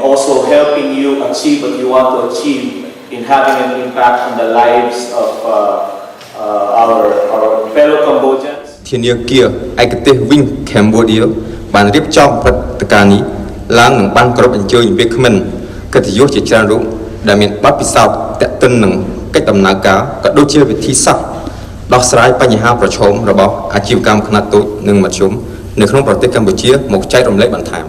also helping you achieve what you want to achieve in having an impact on the lives of our fellow Cambodians. ធានាគារឯកទេសវិញ Cambodia បានរៀបចំព្រឹត្តិការណ៍នេះឡើងនឹងបានគ្រប់អញ្ជើញវាគ្មិនកិត្តិយសជាច្រើនរូបដែលមានបទពិសោធន៍ទាក់ទិននឹងកិច្ចដំណើរការក៏ដូចជាវិធីសាស្ត្រដោះស្រាយបញ្ហាប្រឈមរបស់អាជីវកម្មខ្នាតតូចនិងមធ្យមនៅក្នុងប្រទេសកម្ពុជាមកចែករំលែកបន្ថែម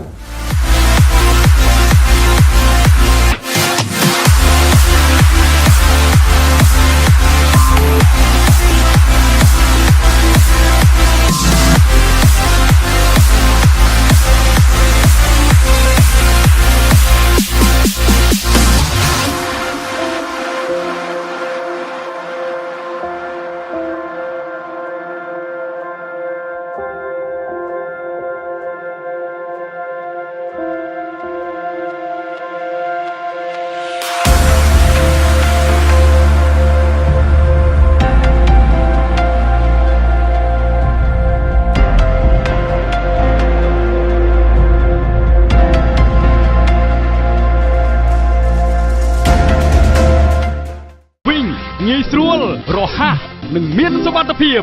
ងាយស្រួលរហ័សនិងមានសុវត្ថិភាព